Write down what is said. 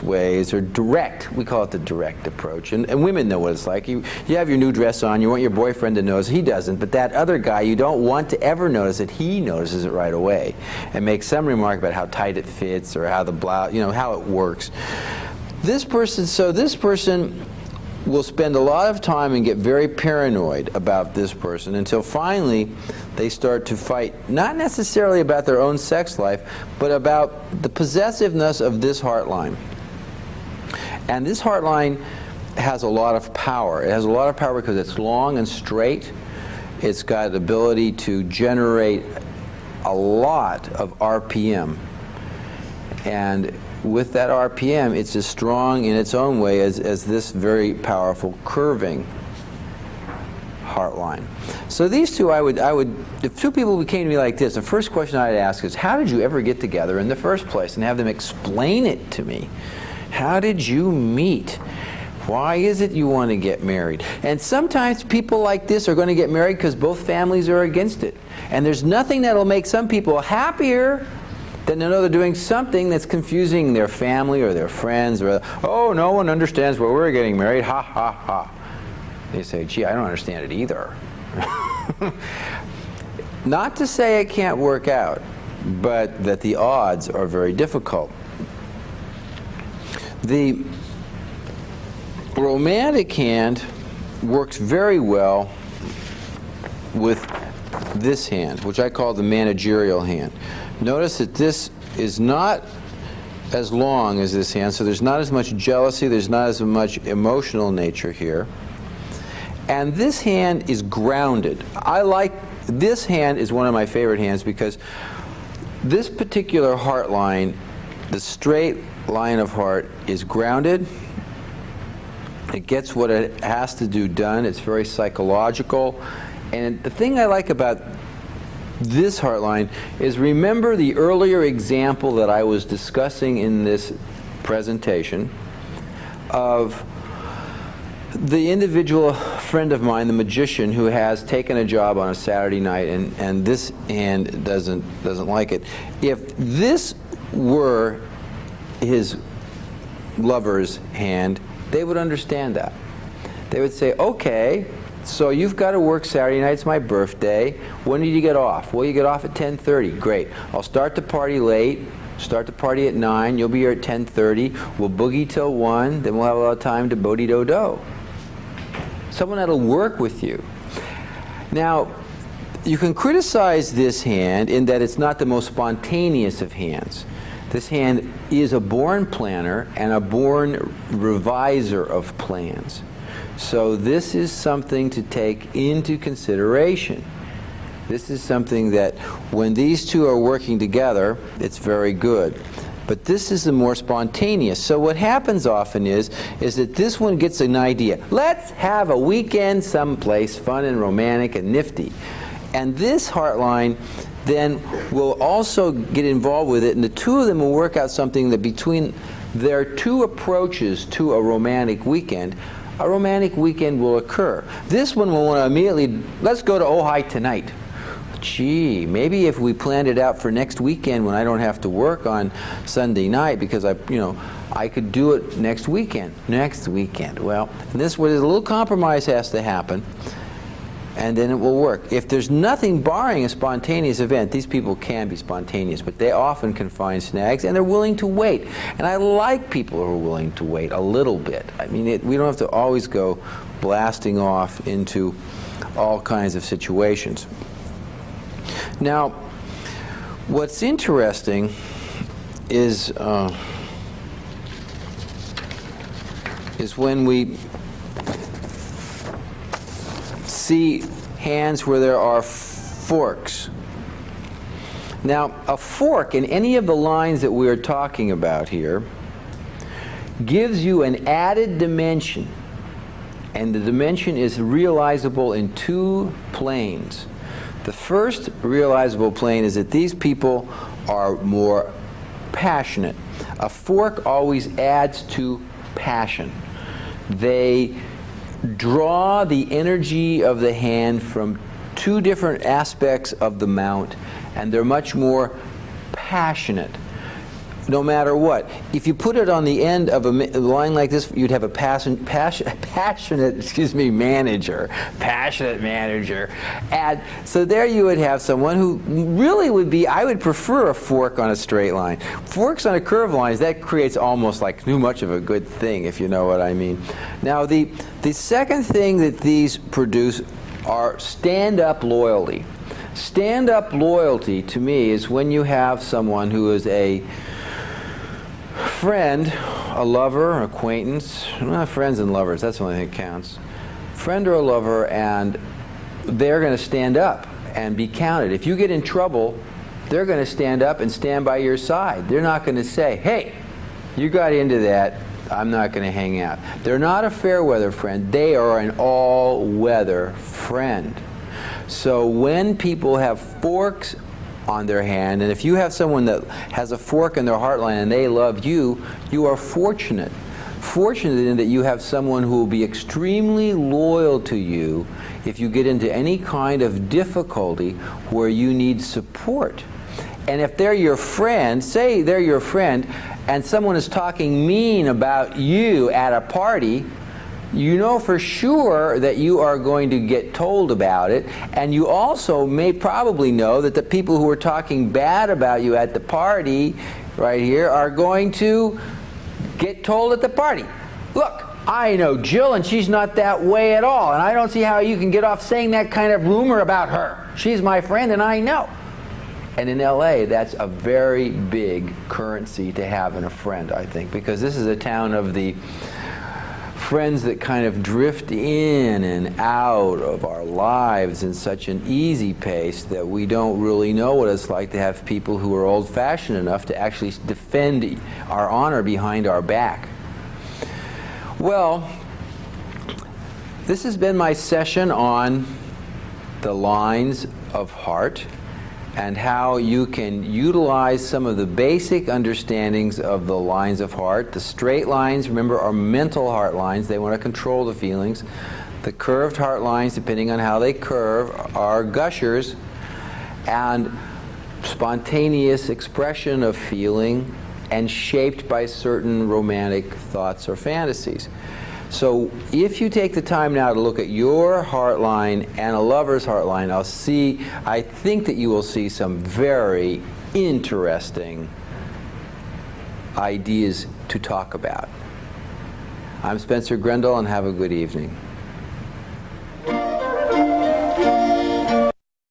ways are direct. We call it the direct approach. And women know what it's like. You have your new dress on, you want your boyfriend to notice. He doesn't, but that other guy, you don't want to ever notice it. He notices it right away and makes some remark about how tight it fits or how the blouse, how it works. This person will spend a lot of time and get very paranoid about this person until finally they start to fight, not necessarily about their own sex life, but about the possessiveness of this heart line. And this heart line has a lot of power. It has a lot of power because it's long and straight. It's got the ability to generate a lot of RPM. And with that RPM, it's as strong in its own way as this very powerful curving heart line. So these two, if two people came to me like this, the first question I'd ask is, how did you ever get together in the first place? And have them explain it to me. How did you meet? Why is it you want to get married? And sometimes people like this are going to get married because both families are against it. And there's nothing that'll make some people happier then they know they're doing something that's confusing their family or their friends, or, oh, no one understands why we're getting married, ha, ha, ha. They say, gee, I don't understand it either. Not to say it can't work out, but that the odds are very difficult. The romantic hand works very well with this hand, which I call the managerial hand. Notice that this is not as long as this hand, so there's not as much jealousy, there's not as much emotional nature here. And this hand is grounded. This hand is one of my favorite hands because this particular heart line, the straight line of heart, is grounded. It gets what it has to do done. It's very psychological. And the thing I like about this heart line is, remember the earlier example that I was discussing in this presentation of the individual friend of mine, the magician, who has taken a job on a Saturday night and this hand doesn't like it. If this were his lover's hand, they would understand that. They would say, okay, so you've got to work Saturday night, it's my birthday. When did you get off? Well, you get off at 10:30. Great. I'll start the party late, start the party at 9, you'll be here at 10:30, we'll boogie till 1, then we'll have a lot of time to bo-de-do-do. Someone that'll work with you. Now, you can criticize this hand in that it's not the most spontaneous of hands. This hand is a born planner and a born reviser of plans. So this is something to take into consideration. This is something that when these two are working together, it's very good. But this is the more spontaneous. So what happens often is that this one gets an idea. Let's have a weekend someplace fun and romantic and nifty. And this heart line then will also get involved with it, and the two of them will work out something that between their two approaches to a romantic weekend will occur. This one will want to immediately, let's go to Ojai tonight. Gee, maybe if we planned it out for next weekend when I don't have to work on Sunday night, because I could do it next weekend. Next weekend. Well, this way, a little compromise has to happen, and then it will work. If there's nothing barring a spontaneous event, these people can be spontaneous, but they often can find snags, and they're willing to wait. And I like people who are willing to wait a little bit. I mean, we don't have to always go blasting off into all kinds of situations. Now, what's interesting is when we see hands where there are forks. Now, a fork in any of the lines that we are talking about here gives you an added dimension, and the dimension is realizable in two planes. The first realizable plane is that these people are more passionate. A fork always adds to passion. They draw the energy of the hand from two different aspects of the mount, and they're much more passionate. no matter what. If you put it on the end of a line like this, you'd have a passionate manager. Passionate manager. And so there you would have someone who really would be, I would prefer a fork on a straight line. Forks on a curved line, that creates almost like too much of a good thing, if you know what I mean. Now, the second thing that these produce are stand-up loyalty. Stand-up loyalty, to me, is when you have someone who is a friend, a lover, acquaintance, not friends and lovers, that's the only thing that counts. Friend or a lover, and they're going to stand up and be counted. If you get in trouble, they're going to stand up and stand by your side. They're not going to say, hey, you got into that, I'm not going to hang out. They're not a fair weather friend, they are an all-weather friend. So when people have forks on their hand, and if you have someone that has a fork in their heartline and they love you, you are fortunate. Fortunate in that you have someone who will be extremely loyal to you if you get into any kind of difficulty where you need support. And if they're your friend, say they're your friend, and someone is talking mean about you at a party, you know for sure that you are going to get told about it, and you also may probably know that the people who are talking bad about you at the party right here are going to get told at the party. Look, I know Jill and she's not that way at all, and I don't see how you can get off saying that kind of rumor about her. She's my friend and I know. And in LA, that's a very big currency to have in a friend, I think, because this is a town of the friends that kind of drift in and out of our lives in such an easy pace that we don't really know what it's like to have people who are old-fashioned enough to actually defend our honor behind our back. Well, this has been my session on the lines of heart and how you can utilize some of the basic understandings of the lines of heart. The straight lines, remember, are mental heart lines. They want to control the feelings. The curved heart lines, depending on how they curve, are gushers and spontaneous expression of feeling and shaped by certain romantic thoughts or fantasies. So if you take the time now to look at your heart line and a lover's heart line, I think that you will see some very interesting ideas to talk about. I'm Spencer Grendel, and have a good evening.